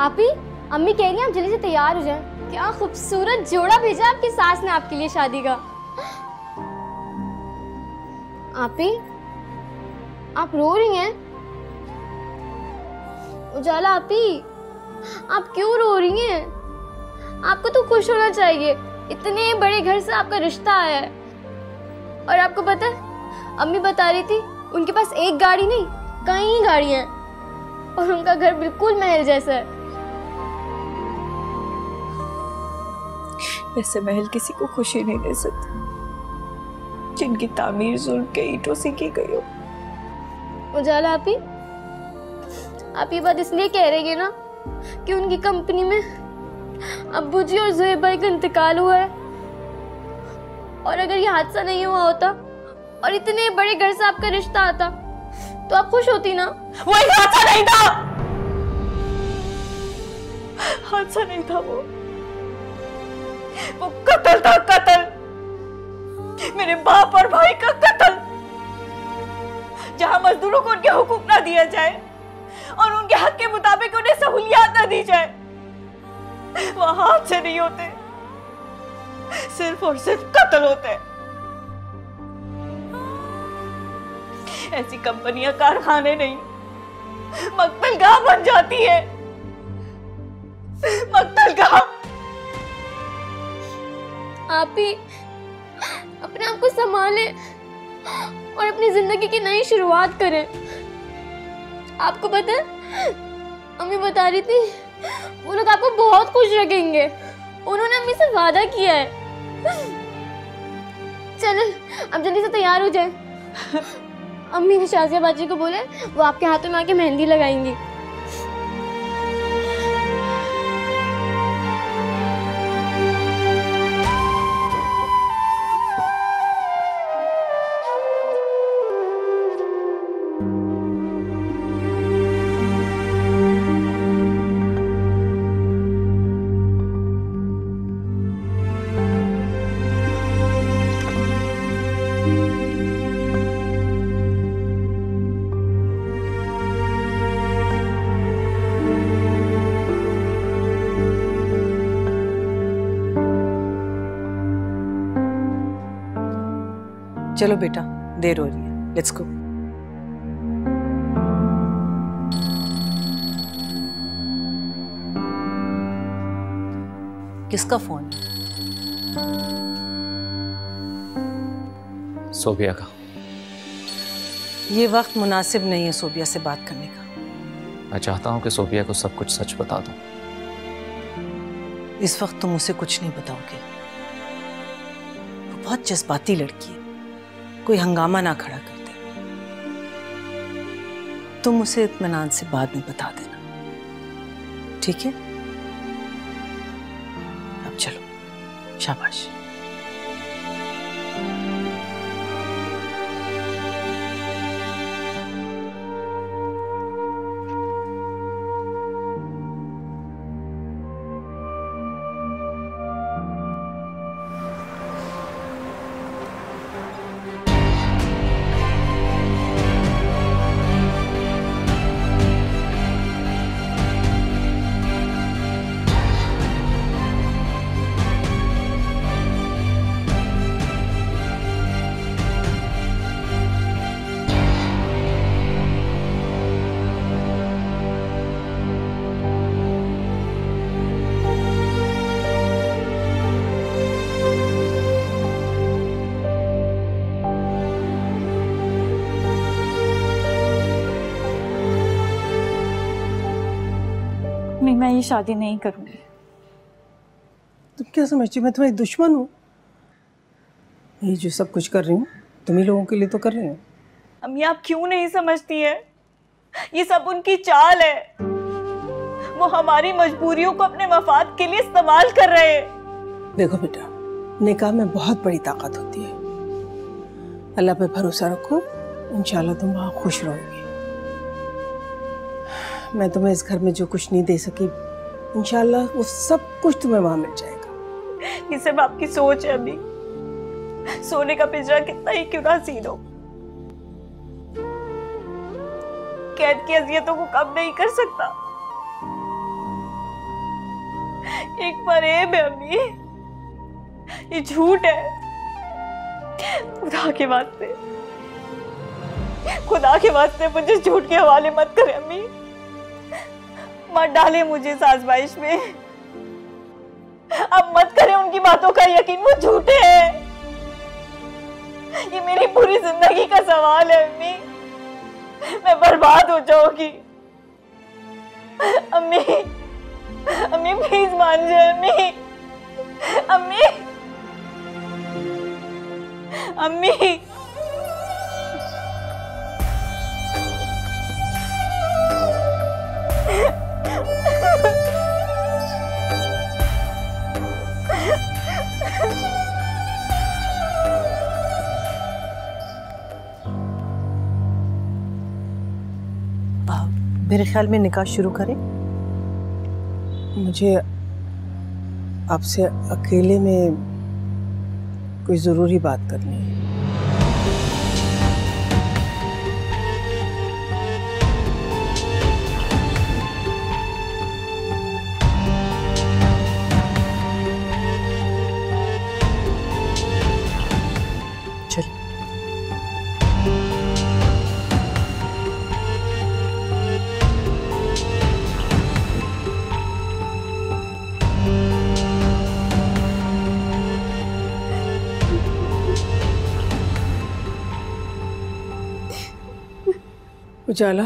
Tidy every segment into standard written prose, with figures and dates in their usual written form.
आप ही, अम्मी कह रही हैं आप जल्दी से तैयार हो जाएं। क्या खूबसूरत जोड़ा भेजा आपकी सास ने आपके लिए शादी का। आप ही, आप रो रही हैं? उजाला आप ही, आप क्यों रो रही हैं? आपको तो खुश होना चाहिए, इतने बड़े घर से आपका रिश्ता आया है। और आपको पता है, अम्मी बता रही थी उनके पास एक गाड़ी नहीं कई गाड़ियां हैं और उनका घर बिल्कुल महल जैसा है। ऐसे महल किसी को खुशी नहीं दे सकते जिनकी तामीर जुल्म के ईंटों से की गई हो। उजाला आप ये बात इसलिए कह रही है ना कि उनकी कंपनी में अब्बू जी और ज़ुहैब भाई का इंतकाल हुआ है। और अगर ये हादसा नहीं हुआ होता और इतने बड़े घर से आपका रिश्ता आता तो आप खुश होती ना। वो एक हादसा नहीं था, हादसा नहीं था, वो कत्ल था, कत्ल, मेरे बाप और भाई का कत्ल। जहां मजदूरों को उनके हुकूक ना दिया जाए और उनके हक के मुताबिक उन्हें सहूलियात ना दी जाए, वह हादसे नहीं होते, सिर्फ और सिर्फ कत्ल होते। ऐसी कंपनियां कारखाने नहीं मक्तलगाह बन जाती है, मक्तलगाह। आप ही अपने आप को संभालें और अपनी जिंदगी की नई शुरुआत करें। आपको पता है, अम्मी बता रही थी वो लोग आपको बहुत खुश रखेंगे, उन्होंने अम्मी से वादा किया है। चलो अब जल्दी से तैयार हो जाए। अम्मी ने शाजिया बाजी को बोले वो आपके हाथों में आके मेहंदी लगाएंगी। चलो बेटा, देर हो रही है, लेट्स गो। किसका फोन है? सोबिया का। ये वक्त मुनासिब नहीं है सोबिया से बात करने का। मैं चाहता हूं कि सोबिया को सब कुछ सच बता दूं। इस वक्त तुम उसे कुछ नहीं बताओगे। वो बहुत जज्बाती लड़की है, कोई हंगामा ना खड़ा कर दे। तुम उसे इत्मीनान से बाद में बता देना, ठीक है? अब चलो, शाबाश। मैं ये शादी नहीं करूंगी। तुम क्या समझती हो मैं तुम्हारी दुश्मन हूँ? ये जो सब कुछ कर रही हूँ तुम ही लोगों के लिए तो कर रही हूँ। अम्मी आप क्यों नहीं समझती है, ये सब उनकी चाल है। वो हमारी मजबूरियों को अपने मफाद के लिए इस्तेमाल कर रहे हैं। देखो बेटा, निकाह में बहुत बड़ी ताकत होती है। अल्लाह पे भरोसा रखो, इंशाल्लाह तुम वहाँ खुश रहोगी। मैं तुम्हें इस घर में जो कुछ नहीं दे सकी, इंशाल्लाह वो सब कुछ तुम्हें वहां मिल जाएगा। ये सब आपकी सोच है अम्मी। सोने का पिंजरा कितना ही क्यों ना हसीन हो, कैद की अजियतों को कम नहीं कर सकता। एक फरेब है अम्मी, ये झूठ है। खुदा के वास्ते, खुदा के वास्ते मुझे झूठ के हवाले मत करें अम्मी, मत डाले मुझे इस आजमाइश में। अब मत करें उनकी बातों का यकीन, वो झूठे हैं। ये मेरी पूरी जिंदगी का सवाल है अम्मी, मैं बर्बाद हो जाऊंगी। अम्मी, अम्मी प्लीज मान जाए अम्मी, अम्मी, अम्मी। मेरे ख्याल में निकाह शुरू करें। मुझे आपसे अकेले में कोई ज़रूरी बात करनी है। चल। उजाला,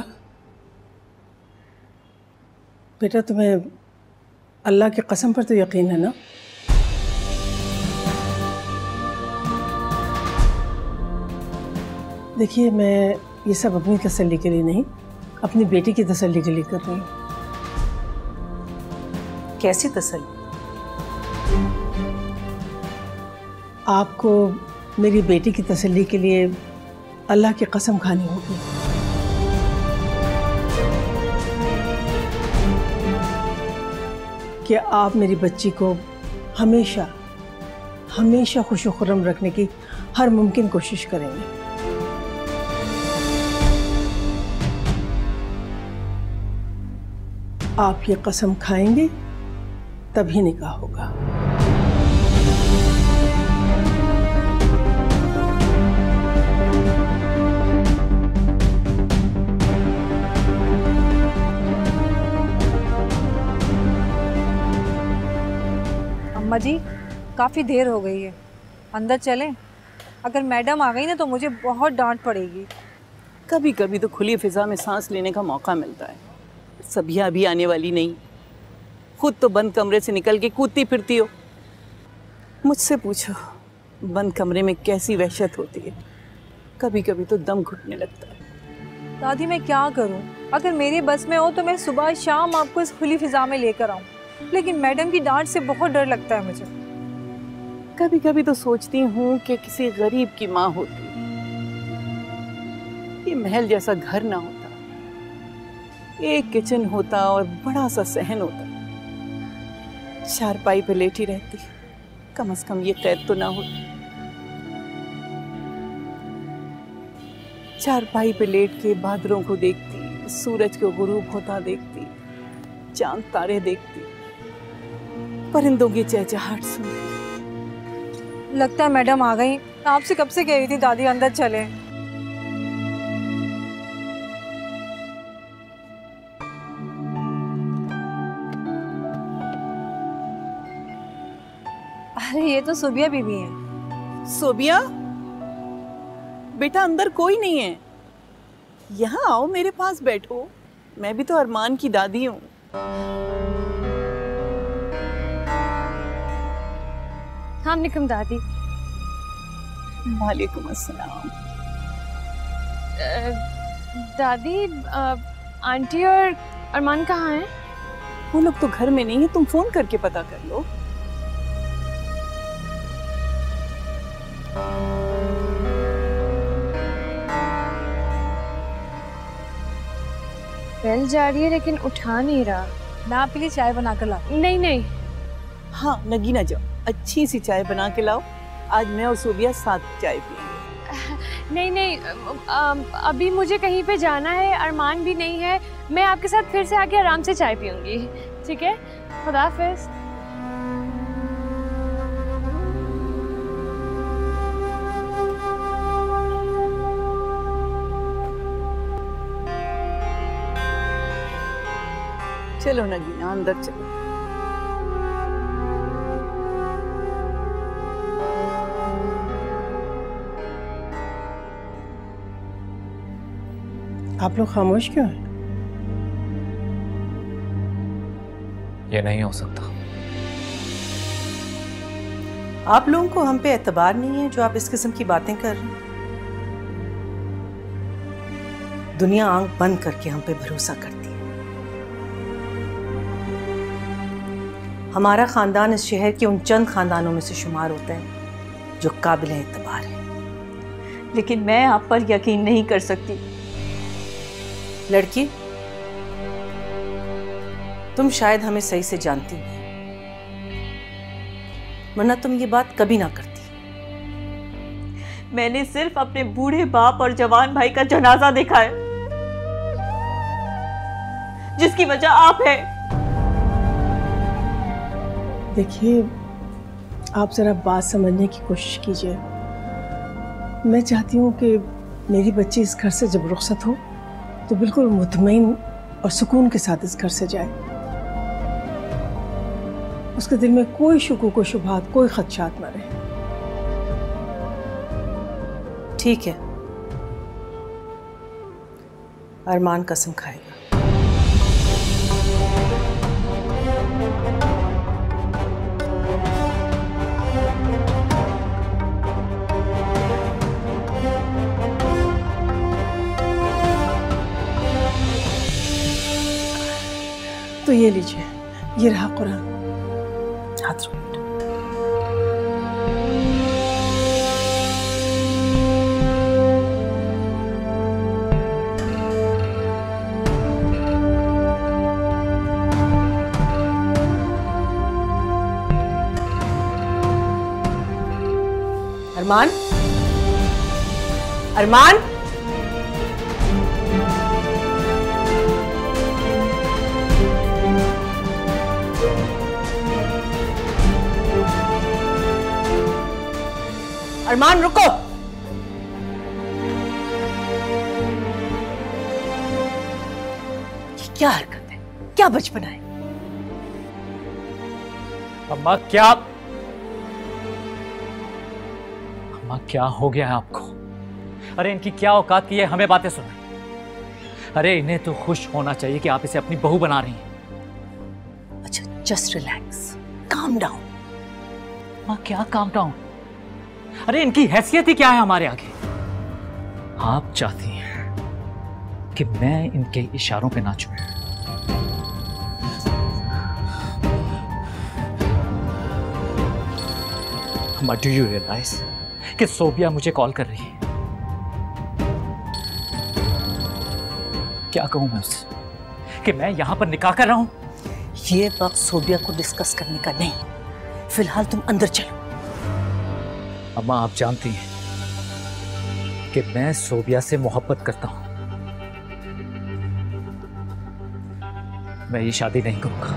बेटा तुम्हें अल्लाह की कसम पर तो यकीन है ना? देखिए, मैं ये सब अपनी तसल्ली के लिए नहीं, अपनी बेटी की तसल्ली के लिए कर रही हूँ। कैसी तसल्ली? आपको मेरी बेटी की तसल्ली के लिए अल्लाह की कसम खानी होगी। कि आप मेरी बच्ची को हमेशा हमेशा खुश खुर्रम रखने की हर मुमकिन कोशिश करेंगे। आप ये कसम खाएंगे तभी निकाह होगा। अम्मा जी, काफ़ी देर हो गई है, अंदर चलें? अगर मैडम आ गई ना तो मुझे बहुत डांट पड़ेगी। कभी कभी तो खुली फिजा में सांस लेने का मौका मिलता है। सबिया अभी आने वाली नहीं, खुद तो बंद कमरे से निकल के कूदती फिरती हो। मुझसे पूछो बंद कमरे में कैसी वहशत होती है, कभी कभी तो दम घुटने लगता है। दादी मैं क्या करूं? अगर मेरे बस में हो तो मैं सुबह शाम आपको इस खुली फिजा में लेकर आऊं, लेकिन मैडम की डांट से बहुत डर लगता है मुझे। कभी कभी तो सोचती हूँ कि किसी गरीब की माँ होती, ये महल जैसा घर ना होता, एक किचन होता और बड़ा सा सहन होता, चारपाई पे लेटी रहती, कम से कम ये कैद तो ना होती। चारपाई पे लेट के बादलों को देखती, सूरज को गुरूब होता देखती, चांद तारे देखती, परिंदों की चहचहाहट सुनती। लगता है मैडम आ गई। आपसे कब से कह रही थी दादी अंदर चले। अरे ये तो सोबिया बीबी है। सोबिया बेटा, अंदर कोई नहीं है, यहाँ आओ, मेरे पास बैठो। मैं भी तो अरमान की दादी हूँ। अस्सलामुअलैकुम दादी। वालेकुम अस्सलाम। दादी, आंटी और अरमान कहाँ हैं? वो लोग तो घर में नहीं है, तुम फोन करके पता कर लो। बेल जा रही है लेकिन उठा नहीं रहा। मैं आपके लिए चाय बना कर ला। नहीं नहीं। हाँ नगीना, जाओ अच्छी सी चाय बना के लाओ, आज मैं और सोबिया साथ चाय पिएंगे। नहीं नहीं, अभी मुझे कहीं पे जाना है, अरमान भी नहीं है, मैं आपके साथ फिर से आके आराम से चाय पीऊंगी। ठीक है, खुदा हाफिज। चलो नगीना अंदर चलो। आप लोग खामोश क्यों हैं? ये नहीं हो सकता। आप लोगों को हम पे एतबार नहीं है जो आप इस किस्म की बातें कर रहे हैं? दुनिया आंख बंद करके हम पे भरोसा करती है। हमारा खानदान इस शहर के उन चंद खानदानों में से शुमार होता है जो काबिल एतबार है। लेकिन मैं आप पर यकीन नहीं कर सकती। लड़की, तुम शायद हमें सही से जानती नहीं, वरना तुम ये बात कभी ना करती। मैंने सिर्फ अपने बूढ़े बाप और जवान भाई का जनाजा देखा है, जिसकी वजह आप है। देखिए, आप जरा बात समझने की कोशिश कीजिए। मैं चाहती हूँ कि मेरी बच्ची इस घर से जब रुखसत हो तो बिल्कुल मुतमईन और सुकून के साथ इस घर से जाए। उसके दिल में कोई शुकूक व शुबहात, कोई खदशात ना रहे। ठीक है, अरमान कसम खाएगा। तो ये लीजिए, ये रहा कुरान। हाथ रखो। अरमान, अरमान, अरमान रुको। ये क्या हरकत है, क्या बचपना है? अम्मा क्या, अम्मा क्या हो गया है आपको? अरे इनकी क्या औकात की है हमें बातें सुनाए? अरे इन्हें तो खुश होना चाहिए कि आप इसे अपनी बहू बना रही हैं। अच्छा, जस्ट रिलैक्स, काम डाउन। अम्मा क्या काम डाउन? अरे इनकी हैसियत ही क्या है हमारे आगे? आप चाहती हैं कि मैं इनके इशारों पे नाचूं? But do you realize कि सोबिया मुझे कॉल कर रही है? क्या कहूं मैं उससे कि मैं यहां पर निकाह कर रहा हूं? ये वक्त सोबिया को डिस्कस करने का नहीं, फिलहाल तुम अंदर चलो। अम्मा आप जानती हैं कि मैं सोबिया से मोहब्बत करता हूं। मैं ये शादी नहीं करूंगा।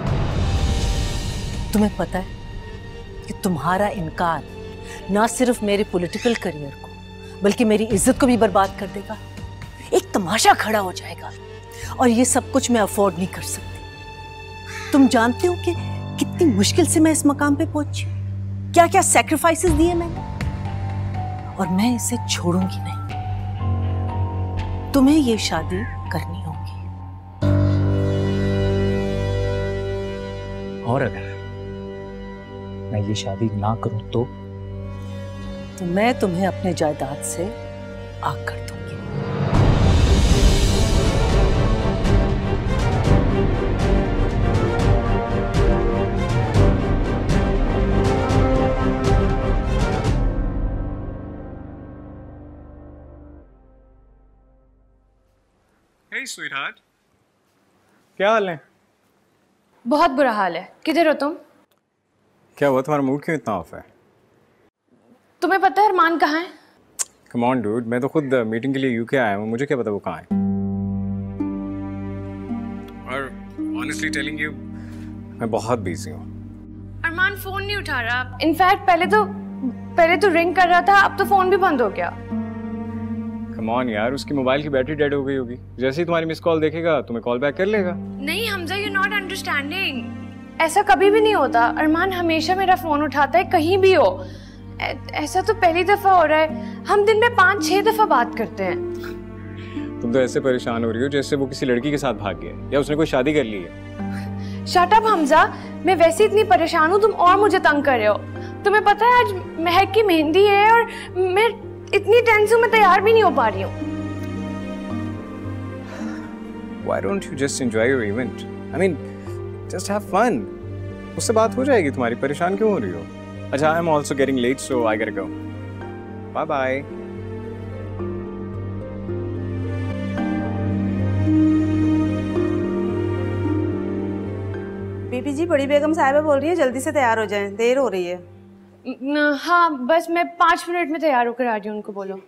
तुम्हें पता है कि तुम्हारा इनकार ना सिर्फ मेरे पॉलिटिकल करियर को बल्कि मेरी इज्जत को भी बर्बाद कर देगा। एक तमाशा खड़ा हो जाएगा और ये सब कुछ मैं अफोर्ड नहीं कर सकती। तुम जानते हो कि कितनी मुश्किल से मैं इस मकाम पे पहुंची, क्या क्या सैक्रिफाइसेस दिए मैंने, और मैं इसे छोड़ूंगी नहीं। तुम्हें ये शादी करनी होगी। और अगर मैं ये शादी ना करूं तो मैं तुम्हें अपने जायदाद से आग कर दूंगी। Hey sweetheart, क्या हाल है? बहुत बुरा हाल है। किधर हो तुम? क्या हुआ, तुम्हारा मूड क्यों इतना ऑफ है? तुम्हें पता है अरमान कहाँ है? Come on dude, मैं तो खुद मीटिंग के लिए यूके आया हूँ, मुझे क्या पता वो कहाँ है। और honestly telling you, मैं बहुत बिजी हूँ। अरमान फोन नहीं उठा रहा। इनफैक्ट पहले तो रिंग कर रहा था, अब तो फोन भी बंद हो गया। Come on यार, उसकी मोबाइल की बैटरी डेड हो गई होगी। जैसे ही तुम्हारी मिस कॉल देखेगा तुम्हें कॉल बैक कर लेगा। नहीं हमजा, यू नॉट अंडरस्टैंडिंग। ऐसा कभी भी नहीं होता। अरमान हमेशा मेरा फोन उठाता है कहीं भी हो। ऐसा तो पहली दफा हो रहा है। हम दिन में 5-6 दफा बात करते हैं। तुम तो ऐसे परेशान हो रही हो जैसे वो किसी लड़की के साथ भाग गया या उसने कोई शादी कर ली है। शट अप हमजा, मैं वैसे इतनी परेशान हूँ, तुम और मुझे तंग कर रहे हो। तुम्हें पता है आज महक की मेहंदी है और मैं इतनी टेंशन में तैयार भी नहीं हो पा रही हूँ। Why don't you just enjoy your event? I mean, just have fun. उससे बात हो जाएगी तुम्हारी, परेशान क्यों हो रही हो? अच्छा, I'm also getting late, so I gotta go. Bye bye. बीबी जी, बड़ी बेगम साहिबा बोल रही है जल्दी से तैयार हो जाएं, देर हो रही है। हाँ, बस मैं 5 मिनट में तैयार होकर आ रही हूँ, उनको बोलो।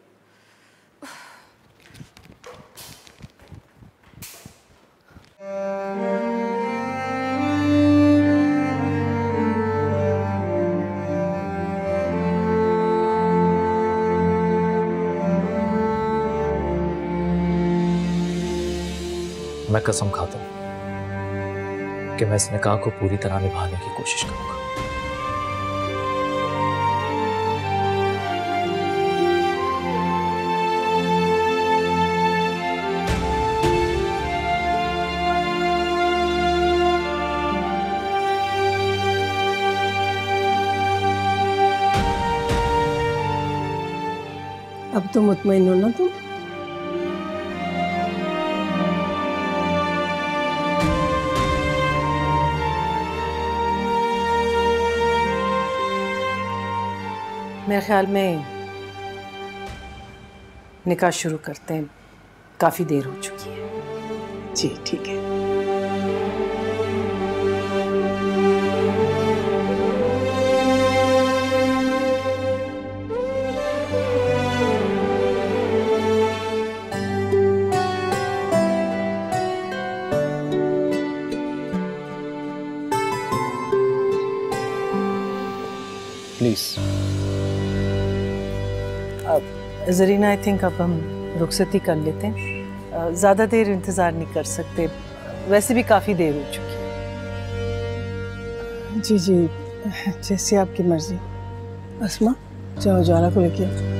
मैं कसम खाता हूं कि मैं इस निकाह को पूरी तरह निभाने की कोशिश करूंगा। अब तो मुतमईन हो ना तुम? मेरे ख्याल में निकाह शुरू करते हैं, काफी देर हो चुकी है। जी ठीक है। प्लीज। अब जरीना, आई थिंक अब हम रुखसती कर लेते हैं। ज़्यादा देर इंतज़ार नहीं कर सकते, वैसे भी काफ़ी देर हो चुकी है। जी जी, जैसे आपकी मर्जी। अस्मा, जाओ ज्वाला को लेके आओ।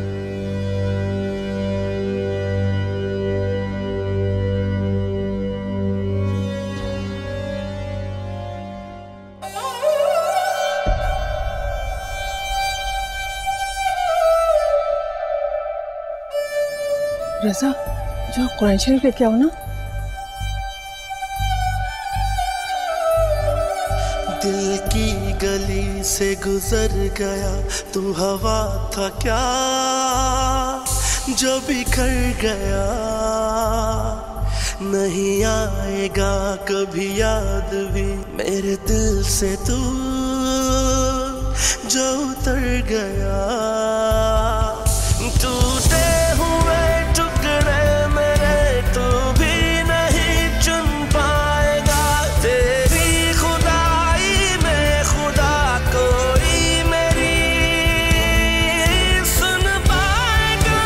रज़ा, जो कुरान शरीफ लेके आओ ना। दिल की गली से गुजर गया, तू हवा था क्या जो बिखर गया। नहीं आएगा कभी याद भी मेरे दिल से तू जो उतर गया। टूटे हुए टुकड़े मेरे तू भी नहीं चुन पाएगा। तेरी खुदाई में खुदा कोई मेरी सुन पाएगा।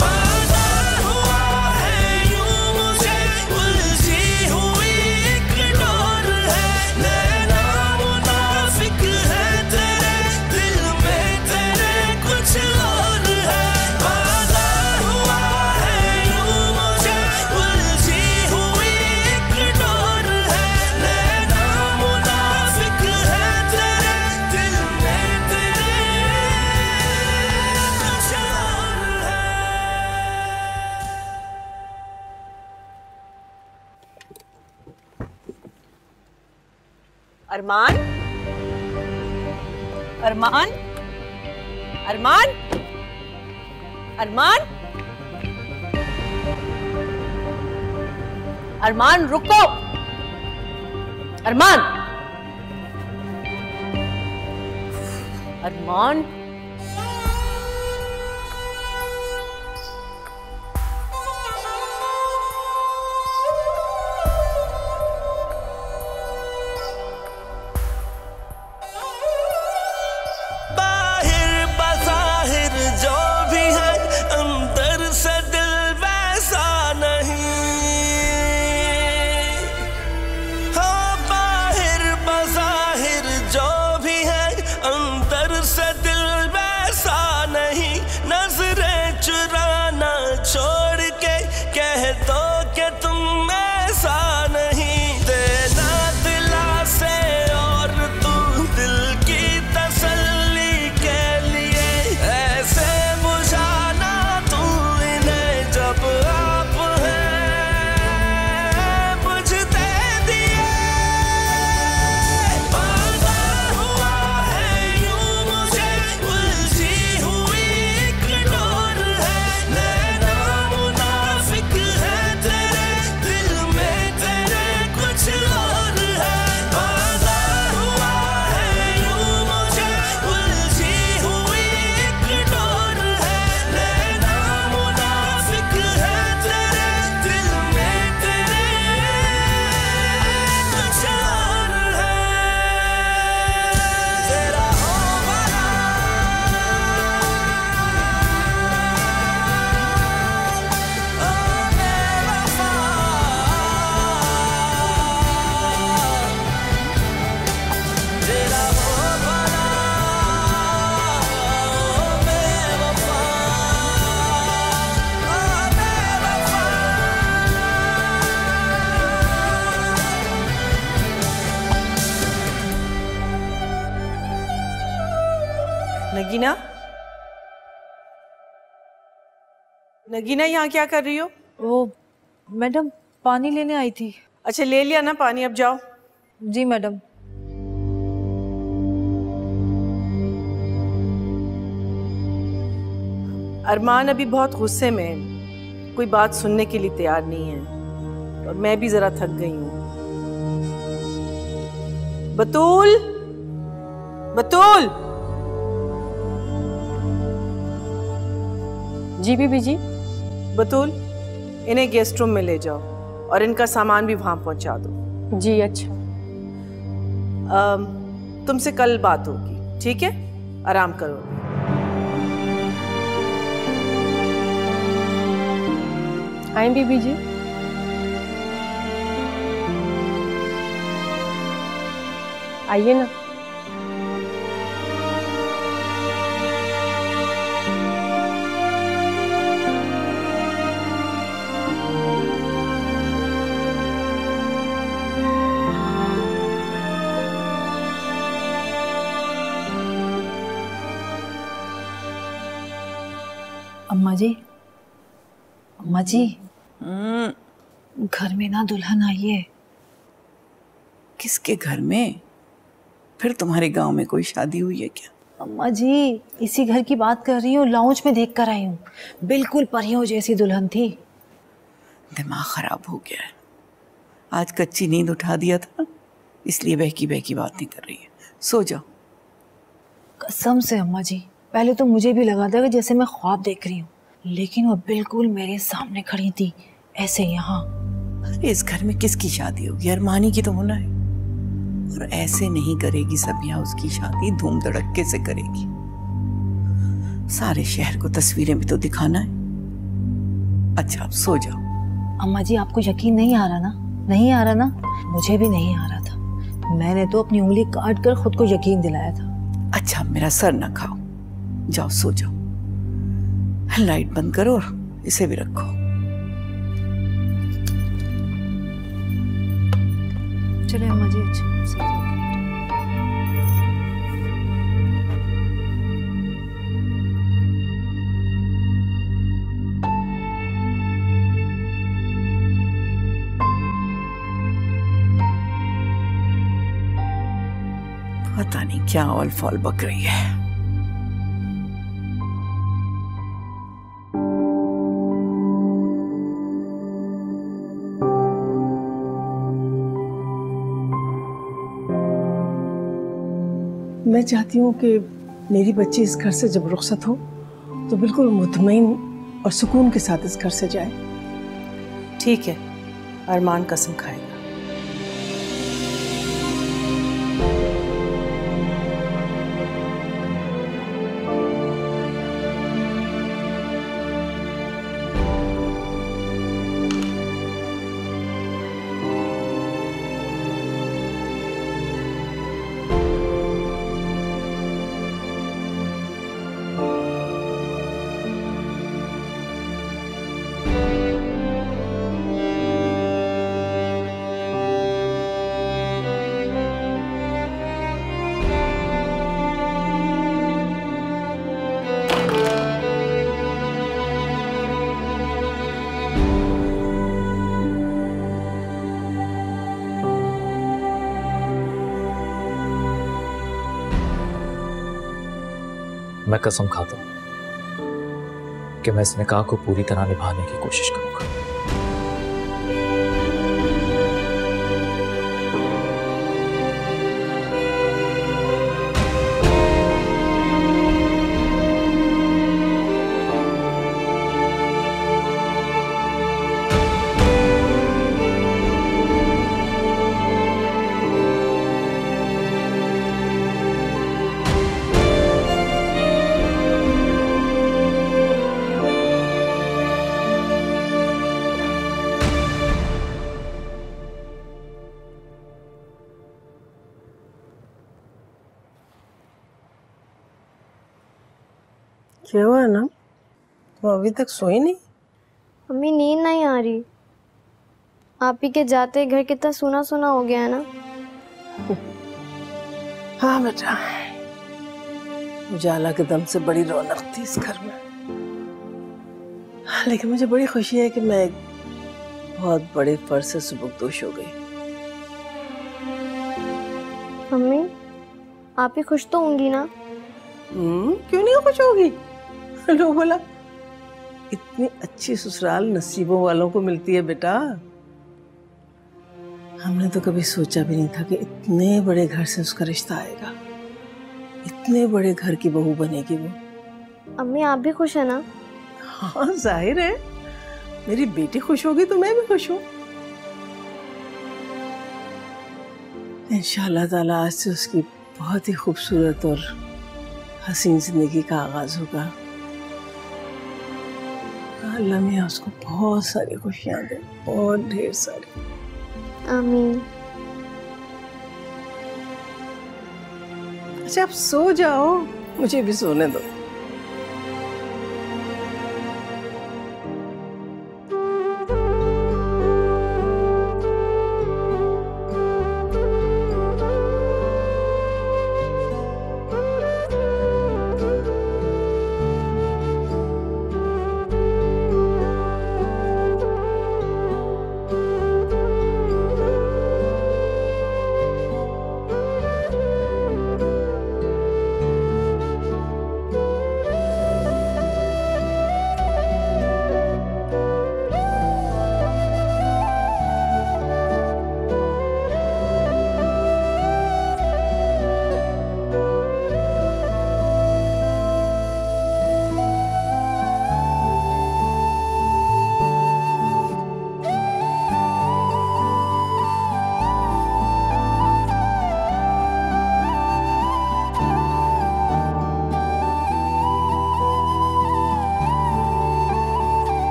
वादा हुआ है यूं मुझे, उलझी हुई एक डोर है। नैना मुनाफिक है तेरे दिल में, तेरे कुछ और है। वादा हुआ है यूं मुझे, उलझी हुई एक डोर है। नैना मुनाफिक है तेरे दिल में, तेरे कुछ और है। अरमान, अरमान, अरमान, अरमान, अरमान रुको। अरमान, अरमान, बाहिर बज़ाहिर जो भी है, अंदर से दिल वैसा नहीं। नगीना, नगीना यहाँ क्या कर रही हो? वो मैडम पानी लेने आई थी। अच्छा ले लिया ना पानी, अब जाओ। जी मैडम। अरमान अभी बहुत गुस्से में है, कोई बात सुनने के लिए तैयार नहीं है और मैं भी जरा थक गई हूँ। बतूल, बतूल। जी बीबी जी। बतूल, इन्हें गेस्ट रूम में ले जाओ और इनका सामान भी वहां पहुंचा दो। जी अच्छा। तुमसे कल बात होगी, ठीक है? आराम करो। आए बीबी जी। आइए ना। अम्मा जी, अम्मा जी, घर में ना दुल्हन आई है। किसके घर में? फिर तुम्हारे गांव में कोई शादी हुई है क्या? अम्मा जी, इसी घर की बात कर रही हूँ, लाउंज में देख कर आई हूँ। बिल्कुल परियों जैसी दुल्हन थी। दिमाग खराब हो गया है। आज कच्ची नींद उठा दिया था, इसलिए बहकी बहकी बातें कर रही है। सो जाओ। कसम से अम्मा जी, पहले तो मुझे भी लगा था कि जैसे मैं ख्वाब देख रही हूँ, लेकिन वो बिल्कुल मेरे सामने खड़ी थी, ऐसे यहाँ। अरे इस घर में किसकी शादी होगी? अरमानी की तो होना है। और ऐसे नहीं करेगी सबिया उसकी शादी, धूम धड़क्के से करेगी। सारे शहर को तस्वीरें भी तो दिखाना है। अच्छा अब सो जाओ। अम्मा जी, आपको यकीन नहीं आ रहा ना? नहीं आ रहा ना? मुझे भी नहीं आ रहा था। मैंने तो अपनी उंगली काट कर खुद को यकीन दिलाया था। अच्छा मेरा सर ना खाओ, जाओ सो जाओ। लाइट बंद करो और इसे भी रखो। चले अम्मा जी, अच्छा पता नहीं क्या ऑल फॉल बक रही है। मैं चाहती हूँ कि मेरी बच्ची इस घर से जब रुखसत हो तो बिल्कुल मुतमईन और सुकून के साथ इस घर से जाए। ठीक है, अरमान कसम खाएगा। मैं कसम खाता हूं कि मैं इस निकाह को पूरी तरह निभाने की कोशिश करूंगा। क्या हुआ ना? तुम अभी तक सोई नहीं? मम्मी नींद नहीं आ रही। आप ही के जाते घर कितना सुना सुना हो गया है ना। हाँ बेटा, उजाला के दम से बड़ी रौनक थी इस घर में, लेकिन मुझे बड़ी खुशी है कि मैं एक बहुत बड़े फर्ज से सुबुकदोश हो गई। मम्मी, आप ही खुश तो होंगी ना? क्यों नहीं खुश होगी? लो बोला, इतनी अच्छी ससुराल नसीबों वालों को मिलती है बेटा। हमने तो कभी सोचा भी नहीं था कि इतने बड़े घर से उसका रिश्ता आएगा, इतने बड़े घर की बहू बनेगी वो। अम्मी, आप भी खुश है ना? हाँ, जाहिर है, मेरी बेटी खुश होगी तो मैं भी खुश हूँ। इंशाअल्लाह ताला आज से उसकी बहुत ही खूबसूरत और हसीन जिंदगी का आगाज होगा। अल्लाह मियां उसको बहुत सारी खुशियां दे, बहुत ढेर सारी। आमीन। अच्छा, आप सो जाओ, मुझे भी सोने दो।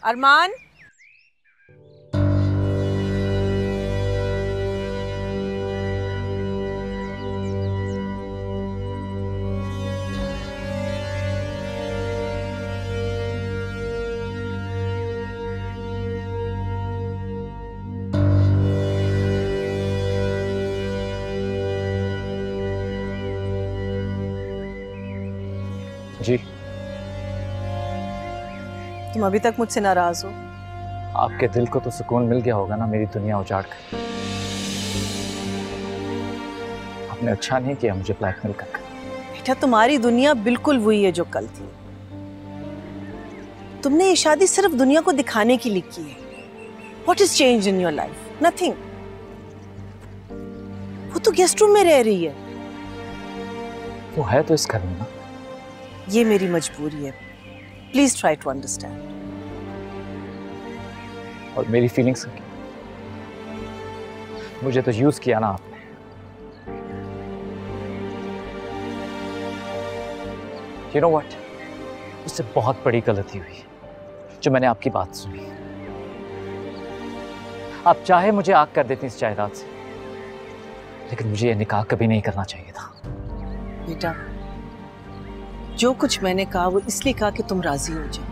अरमान, जी, तुम अभी तक मुझसे नाराज हो? आपके दिल को तो सुकून मिल गया होगा ना मेरी दुनिया उजाड़ कर। आपने अच्छा नहीं किया मुझे ब्लैकमेल कर। बेटा, तुम्हारी दुनिया बिल्कुल वही है जो कल थी। तुमने ये शादी सिर्फ दुनिया को दिखाने के लिए की है। What is changed in your life? Nothing. वो तो गेस्ट रूम में रह रही है। वो है तो इस घर में ना। ये मेरी मजबूरी है। Please try to understand. और मेरी फीलिंग्स का मुझे तो यूज किया ना आपने। You know what? उससे बहुत बड़ी गलती हुई जो मैंने आपकी बात सुनी। आप चाहे मुझे आग कर देती इस जायदाद से, लेकिन मुझे ये निकाह कभी नहीं करना चाहिए था। बेटा, जो कुछ मैंने कहा वो इसलिए कहा कि तुम राजी हो जाओ।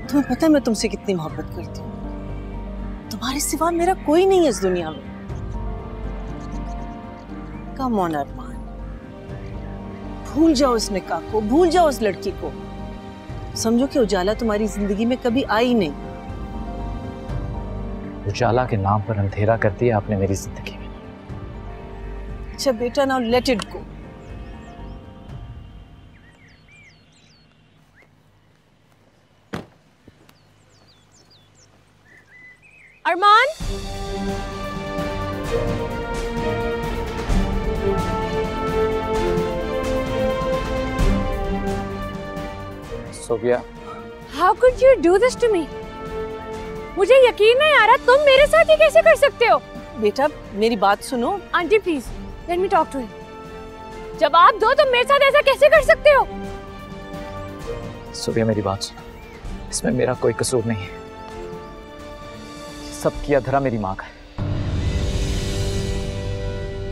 तुम्हें पता है मैं तुमसे कितनी मोहब्बत करती हूँ। तुम्हारे सिवा मेरा कोई नहीं है इस दुनिया में। कम ऑन अरमान, भूल जाओ इस निकाह को, भूल जाओ उस लड़की को। समझो कि उजाला तुम्हारी जिंदगी में कभी आई नहीं। उजाला के नाम पर अंधेरा कर दिया आपने मेरी जिंदगी में। अच्छा बेटा, now let it go. Arman, Sophia, how could you do this to me? मुझे यकीन नहीं आ रहा, तुम मेरे साथ ये कैसे कर सकते हो? बेटा मेरी बात सुनो। Aunty please let me talk to him. जवाब दो, तुम मेरे साथ ऐसा कैसे कर सकते हो? सोफिया मेरी बात सुनो, इसमें मेरा कोई कसूर नहीं है। सब किया धरा मेरी माँ का है।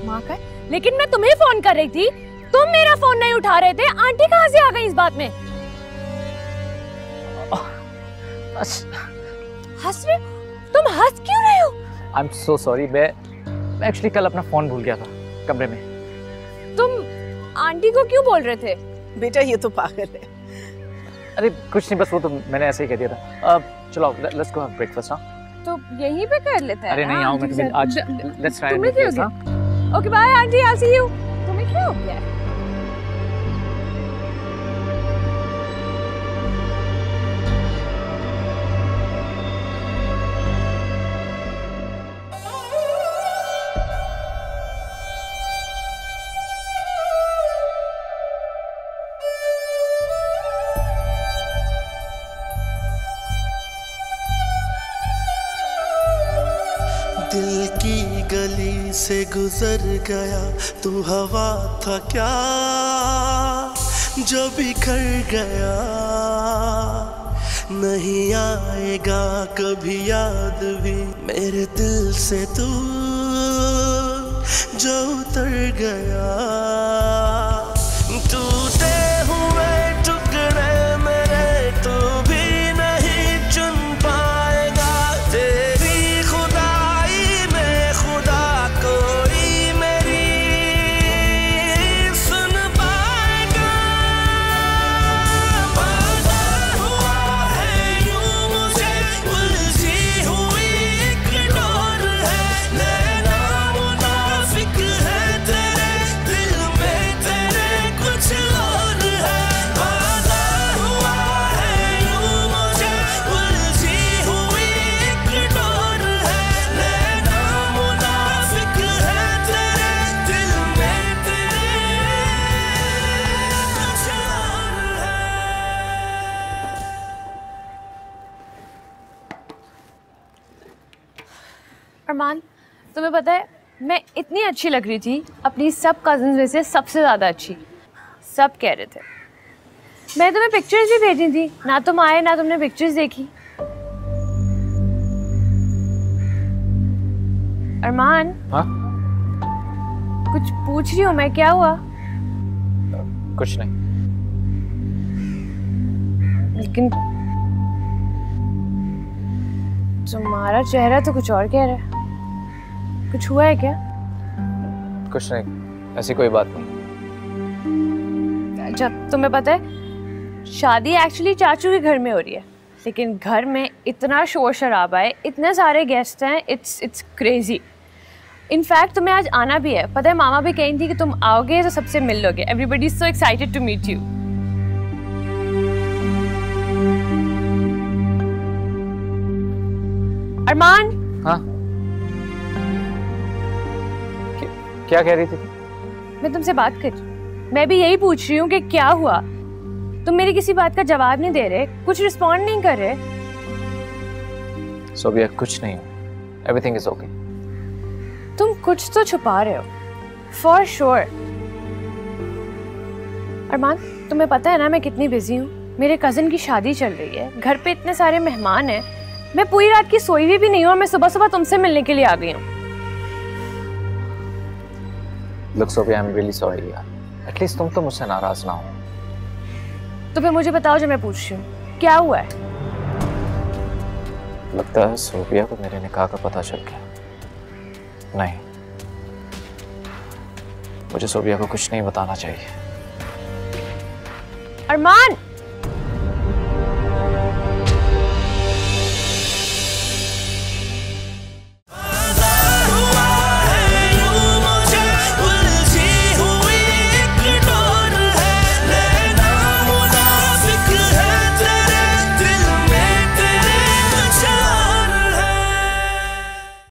माँ का? लेकिन मैं तुम्हें फोन कर रही थी, तुम मेरा फोन नहीं उठा रहे थे। आंटी कहाँ से आ गई इस बात में? हंस रहे? तुम हंस क्यों रहे हो? आई एम सो सॉरी, मैं एक्चुअली कल अपना फोन भूल गया था कमरे में। तुम आंटी को क्यों बोल रहे थे? बेटा ये तो पागल है। अरे कुछ नहीं, बस वो तो मैंने ऐसे ही कह दिया था। चलो लेट्स गो हैव ब्रेकफास्ट। हाँ तो यहीं पे कर लेते हैं। अरे नहीं आऊँ मैं तुम्हें आज। Let's try breakfast. Okay bye aunty, I see you. तुम्हें क्या हो गया? दिल की गली से गुजर गया, तू हवा था क्या जो बिखर गया। नहीं आएगा कभी याद भी मेरे दिल से तू जो उतर गया। टूटे हुए टुकड़े मेरे तू भी नहीं चुन पाएगा। तेरी खुदाई में खुदा कोई मेरी सुन पाएगा। वादा हुआ है यूं मुझे उलझी हुई एक डोर है। नैना मुनाफिक है तेरे दिल में तेरे कुछ और है। वादा हुआ है यूं मुझे उलझी हुई एक डोर है। नैना मुनाफिक है तेरे दिल में तेरे कुछ और है। अरमान, तुम्हें पता है मैं इतनी अच्छी लग रही थी, अपनी सब कजिन्स में से सबसे ज़्यादा अच्छी। सब कह रहे थे। मैं तुम्हें पिक्चर्स भी भेजी थी, ना तुम आए ना तुमने पिक्चर्स देखी। अरमान, हाँ कुछ पूछ रही हूँ मैं, क्या हुआ? कुछ नहीं। लेकिन तुम्हारा चेहरा तो कुछ और कह रहा है। कुछ हुआ है क्या? कुछ नहीं, ऐसी कोई बात नहीं। जब तुम्हें पता है शादी एक्चुअली चाचू के घर में हो रही है, लेकिन घर में इतना शोर शराबा है, इतने सारे गेस्ट हैं, इट्स क्रेजी। इनफैक्ट तुम्हें आज आना भी है। पता है मामा भी कही थी कि तुम आओगे तो सबसे मिल लोगे। Everybody is so excited to meet you. Arman, हाँ क्या कह रही थी? मैं तुमसे बात कर, मैं भी यही पूछ रही हूँ कि क्या हुआ। तुम मेरी किसी बात का जवाब नहीं दे रहे, कुछ रिस्पॉन्ड नहीं कर रहे। सोफिया कुछ नहीं, एवरीथिंग इज ओके। तुम कुछ तो छुपा रहे हो फॉर श्योर। अरमान, तुम्हें पता है ना मैं कितनी बिजी हूँ। मेरे कजिन की शादी चल रही है, घर पे इतने सारे मेहमान हैं। मैं पूरी रात की सोई हुई भी नहीं हूँ और मैं सुबह सुबह तुमसे मिलने के लिए आ गई हूँ। Look Sophia, I am really sorry यार। एटलीस्ट तुम तो मुझसे नाराज ना हो। तो फिर मुझे बताओ जो मैं पूछ रही हूँ, क्या हुआ है? लगता है सोफिया को मेरे निकाह का पता चल गया। नहीं, मुझे सोफिया को कुछ नहीं बताना चाहिए। अरमान!